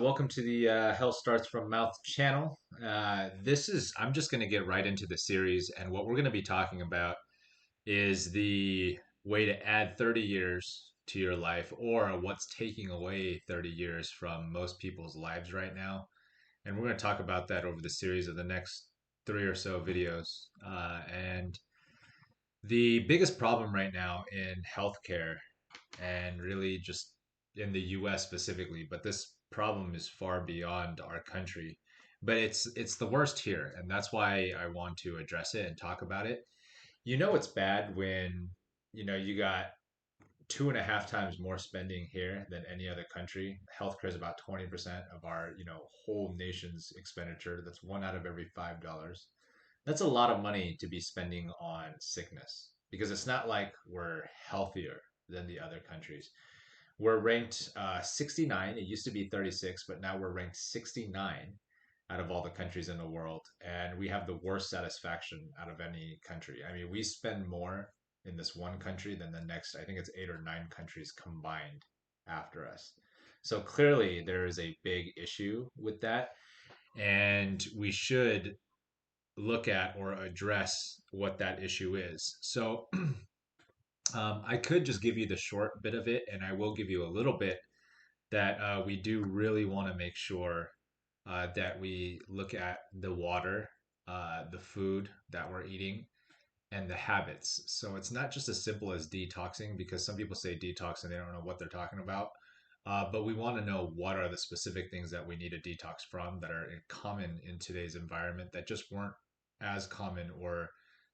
Welcome to the Health Starts from Mouth channel. I'm just going to get right into the series, and what we're going to be talking about is the way to add 30 years to your life, or what's taking away 30 years from most people's lives right now. And we're going to talk about that over the series of the next three or so videos. And the biggest problem right now in healthcare and really just in the US specifically, but this problem is far beyond our country. But it's the worst here, and that's why I want to address it and talk about it. It's bad when you got 2.5 times more spending here than any other country. Healthcare is about 20% of our whole nation's expenditure. That's one out of every $5. That's a lot of money to be spending on sickness because it's not like we're healthier than the other countries. We're ranked 69. It used to be 36, but now we're ranked 69 out of all the countries in the world. And we have the worst satisfaction out of any country. I mean, we spend more in this one country than the next, I think it's 8 or 9 countries combined after us. So clearly, there is a big issue with that. And we should look at or address what that issue is. So I could just give you the short bit of it, and I will give you a little bit that we do really want to make sure that we look at the water, the food that we're eating, and the habits. So it's not just as simple as detoxing, because some people say detox and they don't know what they're talking about. But we want to know what are the specific things that we need to detox from that are common in today's environment that just weren't as common, or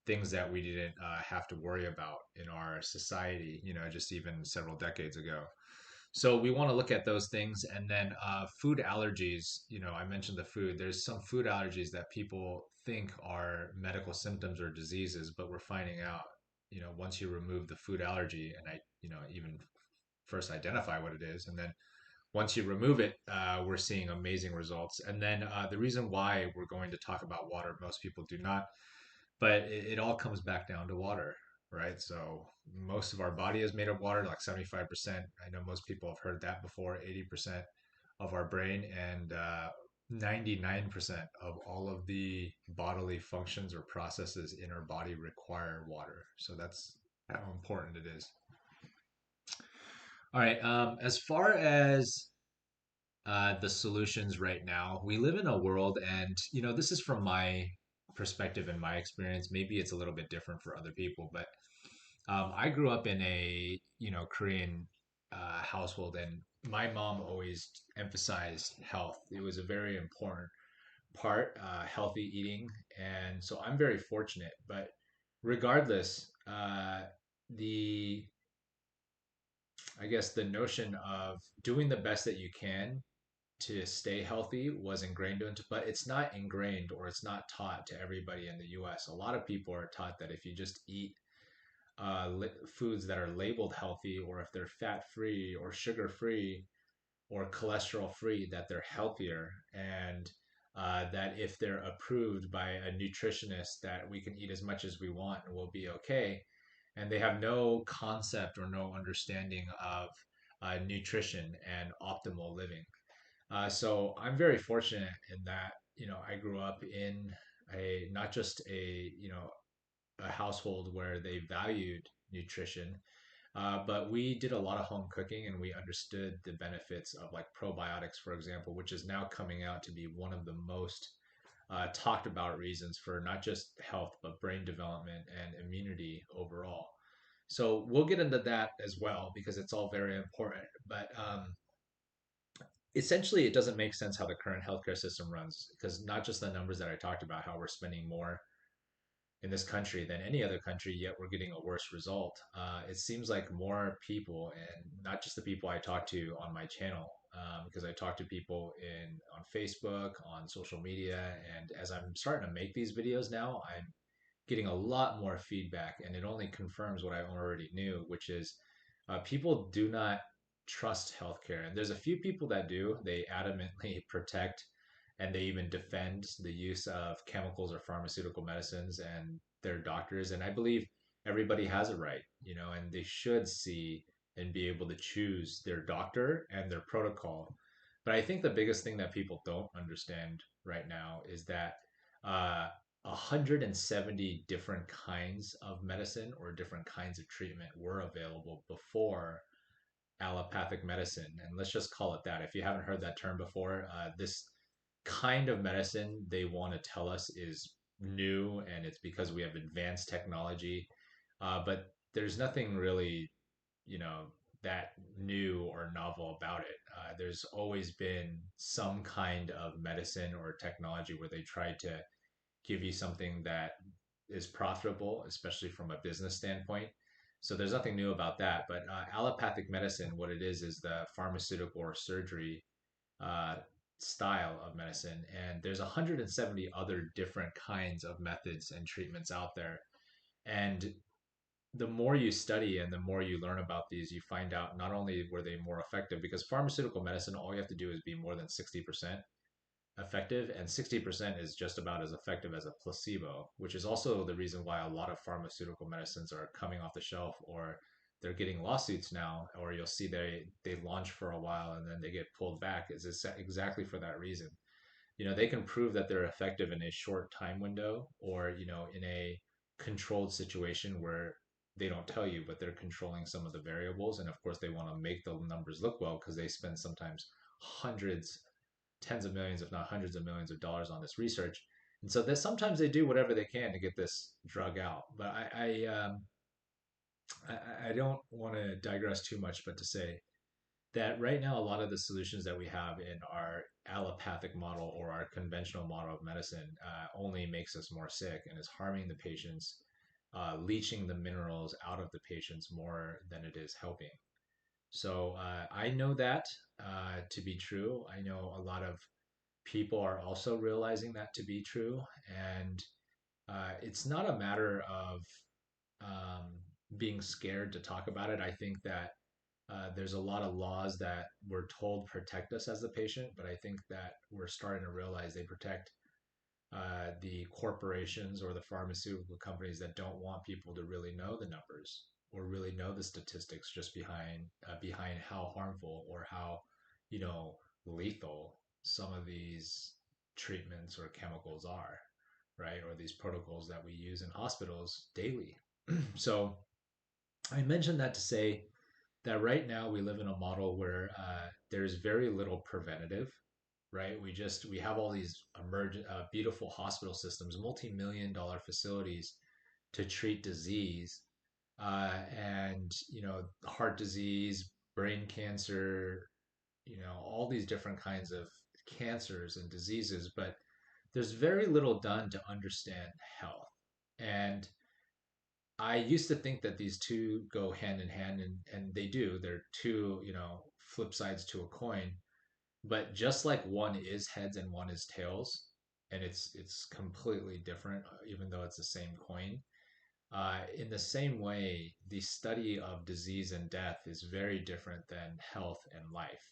things that we didn't have to worry about in our society, just even several decades ago. So we want to look at those things. And then food allergies, I mentioned the food. There's some food allergies that people think are medical symptoms or diseases, but we're finding out, once you remove the food allergy, and even first identify what it is, and then once you remove it, we're seeing amazing results. And then the reason why we're going to talk about water, most people do not, but it all comes back down to water, right? So most of our body is made of water, like 75%. I know most people have heard that before. 80% of our brain, and 99% of all of the bodily functions or processes in our body require water. So that's how important it is. All right. As far as the solutions right now, we live in a world, and this is from my perspective and my experience. Maybe it's a little bit different for other people, but I grew up in a Korean household, and my mom always emphasized health. It was a very important part, healthy eating, and so I'm very fortunate. But regardless, the I guess the notion of doing the best that you can to stay healthy was ingrained into, but it's not ingrained, or it's not taught to everybody in the US. A lot of people are taught that if you just eat foods that are labeled healthy, or if they're fat free or sugar free or cholesterol free, that they're healthier, and that if they're approved by a nutritionist, that we can eat as much as we want and we'll be okay. And they have no concept or no understanding of nutrition and optimal living. So I'm very fortunate in that, I grew up in a not just a household where they valued nutrition, but we did a lot of home cooking, and we understood the benefits of like probiotics, for example, which is now coming out to be one of the most talked about reasons for not just health, but brain development and immunity overall. So we'll get into that as well because it's all very important. But essentially, it doesn't make sense how the current healthcare system runs, because not just the numbers that I talked about, how we're spending more in this country than any other country, yet we're getting a worse result. It seems like more people, and not just the people I talk to on my channel, because I talk to people in on Facebook, on social media, and as I'm starting to make these videos now, I'm getting a lot more feedback, and it only confirms what I already knew, which is people do not trust healthcare. And there's a few people that do. They adamantly protect, and they even defend the use of chemicals or pharmaceutical medicines and their doctors. And I believe everybody has a right, and they should see and be able to choose their doctor and their protocol. But I think the biggest thing that people don't understand right now is that uh, 170 different kinds of medicine or different kinds of treatment were available before allopathic medicine. And let's just call it that. If you haven't heard that term before, this kind of medicine they want to tell us is new, and it's because we have advanced technology. But there's nothing really, you know, that new or novel about it. There's always been some kind of medicine or technology where they try to give you something that is profitable, especially from a business standpoint. So there's nothing new about that. But allopathic medicine, what it is the pharmaceutical or surgery uh, style of medicine. And there's 170 other different kinds of methods and treatments out there. And the more you study and the more you learn about these, you find out not only were they more effective, because pharmaceutical medicine, all you have to do is be more than 60% effective, and 60% is just about as effective as a placebo, which is also the reason why a lot of pharmaceutical medicines are coming off the shelf, or they're getting lawsuits now, or you'll see they launch for a while and then they get pulled back, is exactly for that reason. They can prove that they're effective in a short time window, or in a controlled situation where they don't tell you, but they're controlling some of the variables. And of course they want to make the numbers look well, because they spend sometimes hundreds, tens of millions, if not hundreds of millions of dollars on this research. And so that sometimes they do whatever they can to get this drug out. But I don't want to digress too much, but to say that right now, a lot of the solutions that we have in our allopathic model or our conventional model of medicine only makes us more sick and is harming the patients, leaching the minerals out of the patients more than it is helping. So I know that to be true. I know a lot of people are also realizing that to be true. And it's not a matter of um, being scared to talk about it. I think that there's a lot of laws that we're told protect us as the patient, but I think that we're starting to realize they protect the corporations or the pharmaceutical companies that don't want people to really know the numbers or really know the statistics just behind how harmful or how you know lethal some of these treatments or chemicals are, right? Or these protocols that we use in hospitals daily. So I mentioned that to say that right now we live in a model where there's very little preventative, right? We have all these emergent, beautiful hospital systems, multi-million dollar facilities to treat disease, and heart disease, brain cancer, all these different kinds of cancers and diseases, but there's very little done to understand health. And I used to think that these two go hand in hand, and they do. They're two, flip sides to a coin. But just like one is heads and one is tails, and it's completely different, even though it's the same coin. In the same way, the study of disease and death is very different than health and life.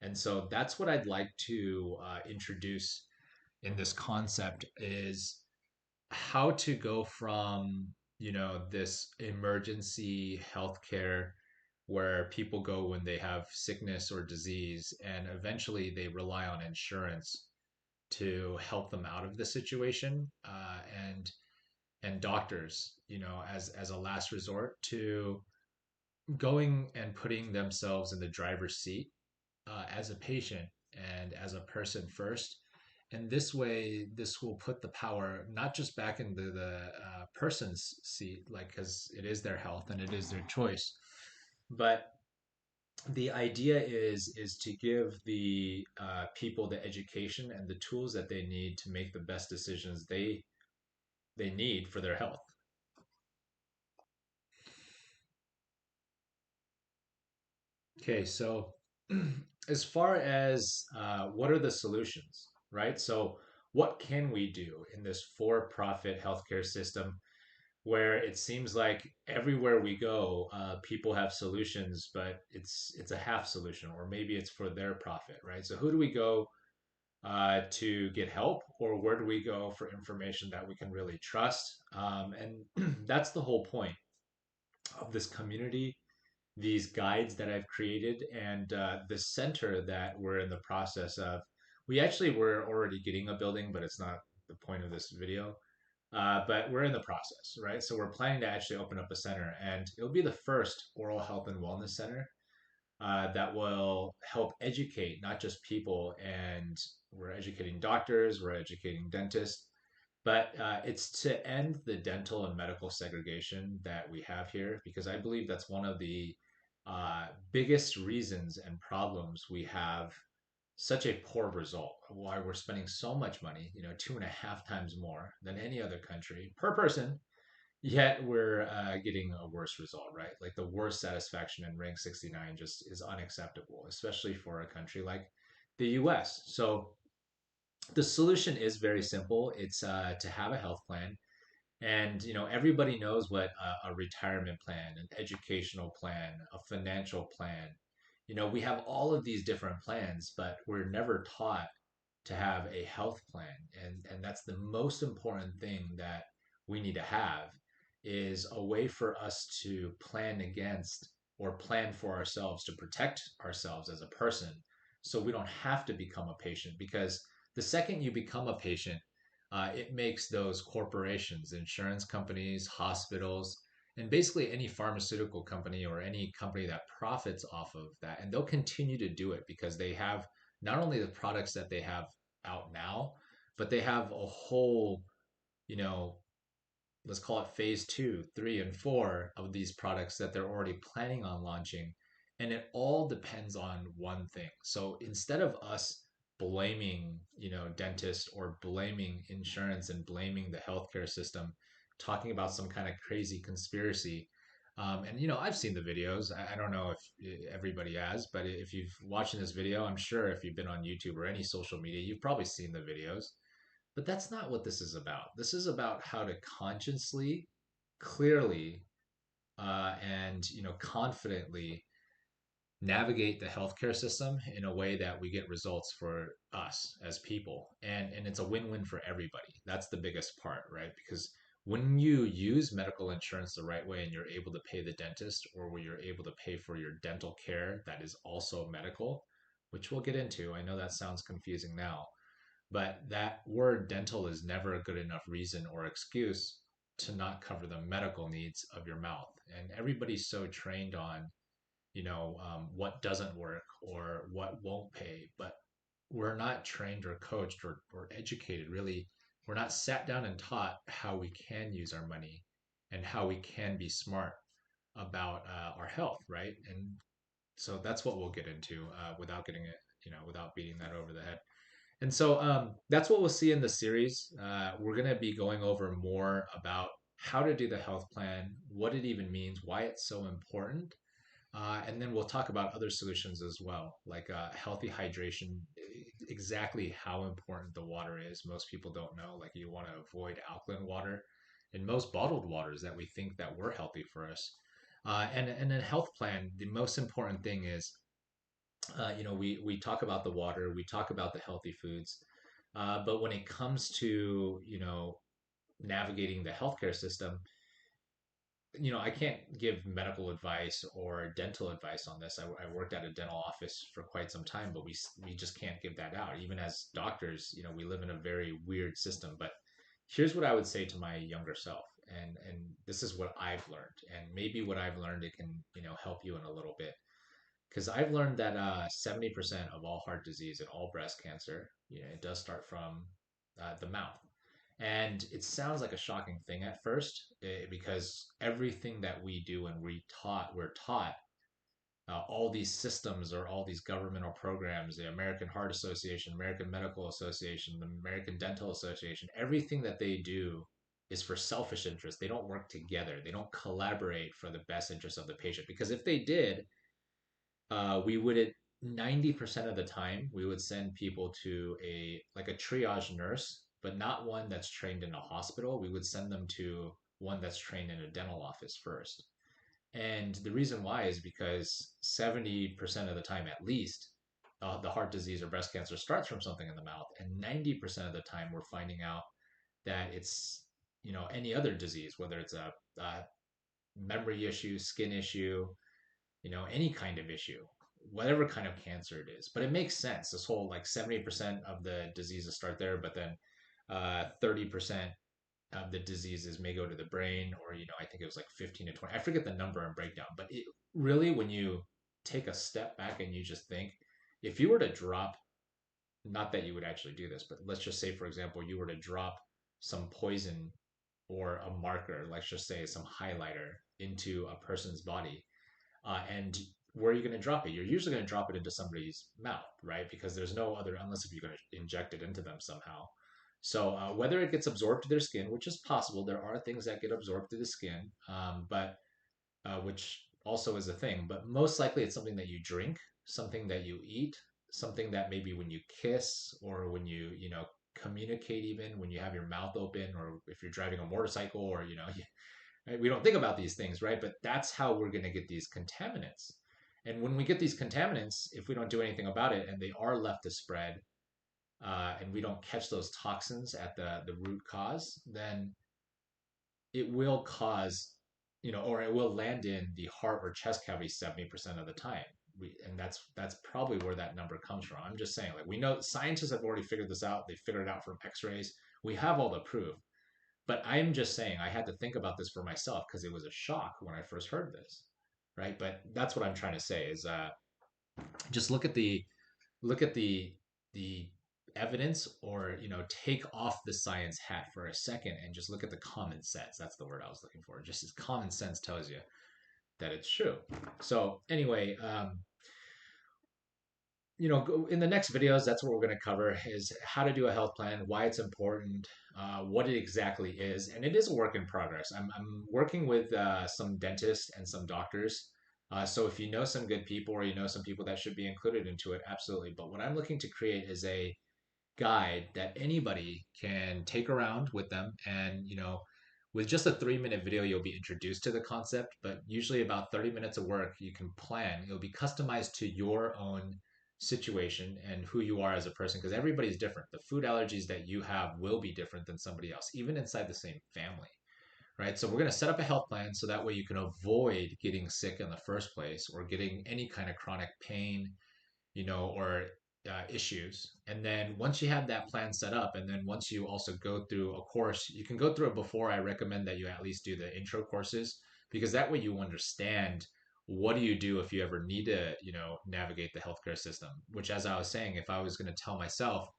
And so that's what I'd like to introduce in this concept is how to go from this emergency healthcare where people go when they have sickness or disease, and eventually they rely on insurance to help them out of the situation, and doctors, as a last resort, to going and putting themselves in the driver's seat as a patient and as a person first. And this way, this will put the power not just back into the person's seat, like, because it is their health and it is their choice, but the idea is to give the people the education and the tools that they need to make the best decisions they need for their health. Okay, so as far as what are the solutions, right? So what can we do in this for-profit healthcare system where it seems like everywhere we go, people have solutions, but it's a half solution, or maybe it's for their profit, right? So who do we go to get help, or where do we go for information that we can really trust? And that's the whole point of this community these guides that I've created, and the center that we're in the process of. We actually were already getting a building, but it's not the point of this video. But we're in the process, right? So we're planning to actually open up a center, and it'll be the first oral health and wellness center that will help educate not just people, and we're educating doctors, we're educating dentists, but it's to end the dental and medical segregation that we have here, because I believe that's one of the biggest reasons and problems we have such a poor result, why we're spending so much money, 2.5 times more than any other country per person, yet we're getting a worse result, right? Like the worst satisfaction in rank 69 just is unacceptable, especially for a country like the US. So the solution is very simple. It's to have a health plan, and everybody knows what a retirement plan, an educational plan, a financial plan. We have all of these different plans, but we're never taught to have a health plan, and that's the most important thing that we need to have, is a way for us to plan against or plan for ourselves to protect ourselves as a person, so we don't have to become a patient. Because the second you become a patient, it makes those corporations, insurance companies, hospitals, and basically any pharmaceutical company or any company that profits off of that, and they'll continue to do it because they have not only the products that they have out now, but they have a whole, you know, let's call it phase two, three, and four of these products that they're already planning on launching. And it all depends on one thing. So instead of us blaming, dentists, or blaming insurance and blaming the healthcare system, talking about some kind of crazy conspiracy. And I've seen the videos. I don't know if everybody has, but if you've watching this video, I'm sure if you've been on YouTube or any social media, you've probably seen the videos. But that's not what this is about. This is about how to consciously, clearly, and confidently navigate the healthcare system in a way that we get results for us as people, and it's a win-win for everybody. That's the biggest part, right? Because when you use medical insurance the right way and you're able to pay the dentist, or where you're able to pay for your dental care that is also medical, which we'll get into. I know that sounds confusing now, but that word dental is never a good enough reason or excuse to not cover the medical needs of your mouth. And everybody's so trained on, what doesn't work or what won't pay, but we're not trained or coached or educated, really. We're not sat down and taught how we can use our money and how we can be smart about our health, right? And so that's what we'll get into without getting it, without beating that over the head. And so that's what we'll see in the series. We're going to be going over more about how to do the health plan, what it even means, why it's so important. And then we'll talk about other solutions as well, like healthy hydration, exactly how important the water is. Most people don't know. Like, you want to avoid alkaline water and most bottled waters that we think that were healthy for us. And a health plan, the most important thing is, we talk about the water, we talk about the healthy foods, but when it comes to navigating the healthcare system, I can't give medical advice or dental advice on this. I worked at a dental office for quite some time, but we just can't give that out. Even as doctors, we live in a very weird system. But here's what I would say to my younger self, and this is what I've learned, and maybe what I've learned, it can help you in a little bit, because I've learned that 70% of all heart disease and all breast cancer, it does start from the mouth. And it sounds like a shocking thing at first, because everything that we do and we're taught, all these systems or all these governmental programs, the American Heart Association, American Medical Association, the American Dental Association, everything that they do is for selfish interest. They don't work together. They don't collaborate for the best interest of the patient. Because if they did, we would, at 90% of the time, we would send people to a triage nurse, but not one that's trained in a hospital. We would send them to one that's trained in a dental office first. And the reason why is because 70% of the time, at least, the heart disease or breast cancer starts from something in the mouth, and 90% of the time we're finding out that it's any other disease, whether it's a memory issue, skin issue, any kind of issue, whatever kind of cancer it is. But it makes sense. This whole like 70% of the diseases start there, but then 30% of the diseases may go to the brain, or I think it was like 15 to 20. I forget the number and breakdown, but it really, when you take a step back and you just think, if you were to drop, not that you would actually do this, but let's just say, for example, you were to drop some poison or a marker, let's just say some highlighter, into a person's body, and where are you going to drop it? You're usually going to drop it into somebody's mouth, right? Because there's no other, unless if you're going to inject it into them somehow. So whether it gets absorbed to their skin, which is possible, there are things that get absorbed to the skin, but which also is a thing. But most likely, it's something that you drink, something that you eat, something that maybe when you kiss, or when you communicate, even when you have your mouth open, or if you're driving a motorcycle, or we don't think about these things, right? But that's how we're going to get these contaminants. And when we get these contaminants, if we don't do anything about it and they are left to spread, and we don't catch those toxins at the root cause, then it will cause, or it will land in the heart or chest cavity 70% of the time. And that's probably where that number comes from. I'm just saying, like, we know scientists have already figured this out. They figured it out from X-rays. We have all the proof. But I'm just saying, I had to think about this for myself because it was a shock when I first heard this, right? But that's what I'm trying to say is, just look at the evidence, or take off the science hat for a second and just look at the common sense. That's the word I was looking for. Just as common sense tells you that it's true. So anyway, in the next videos, that's what we're going to cover, is how to do a health plan, why it's important, what it exactly is. And it is a work in progress. I'm working with some dentists and some doctors. So if you know some good people, or you know some people that should be included into it, absolutely. But what I'm looking to create is a guide that anybody can take around with them. And with just a 3-minute video, you'll be introduced to the concept, but usually about 30 minutes of work you can plan. It'll be customized to your own situation and who you are as a person, because everybody's different. The food allergies that you have will be different than somebody else, even inside the same family, right? So we're going to set up a health plan so that way you can avoid getting sick in the first place, or getting any kind of chronic pain, or issues. And then once you have that plan set up, and then once you also go through a course, you can go through it before. I recommend that you at least do the intro courses, because that way you understand what do you do if you ever need to, navigate the healthcare system. Which, as I was saying, if I was going to tell myself,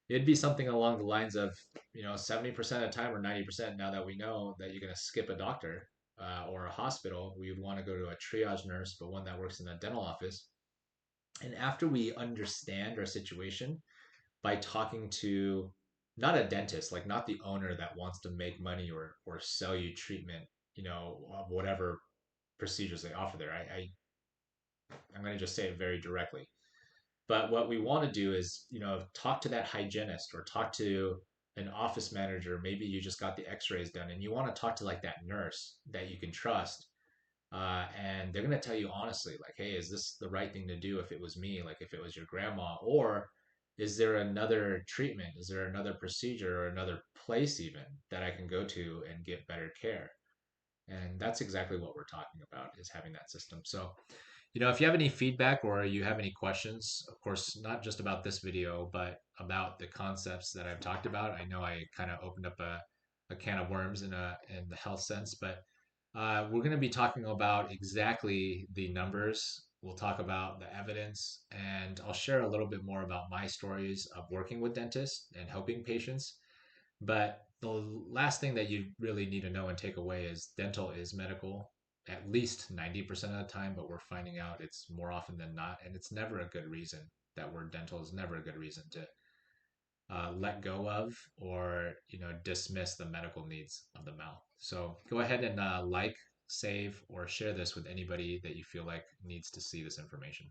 it'd be something along the lines of, 70% of the time, or 90%, now that we know that you're going to skip a doctor, or a hospital, we would want to go to a triage nurse, but one that works in a dental office. And after we understand our situation by talking to, not a dentist, like not the owner that wants to make money, or sell you treatment, of whatever procedures they offer there. I'm going to just say it very directly. But what we want to do is, talk to that hygienist, or talk to an office manager. Maybe you just got the x-rays done and you want to talk to like that nurse that you can trust, and they're going to tell you honestly, like, hey, is this the right thing to do if it was me, like if it was your grandma, or is there another treatment, is there another procedure, or another place even that I can go to and get better care? And that's exactly what we're talking about, is having that system. So if you have any feedback, or you have any questions, of course, not just about this video, but about the concepts that I've talked about. I know I kind of opened up a can of worms in the health sense, but we're going to be talking about exactly the numbers. We'll talk about the evidence, and I'll share a little bit more about my stories of working with dentists and helping patients. But the last thing that you really need to know and take away is dental is medical at least 90% of the time, but we're finding out it's more often than not. And it's never a good reason. That word dental is never a good reason to let go of, or dismiss the medical needs of the mouth. So go ahead and like, save, or share this with anybody that you feel like needs to see this information.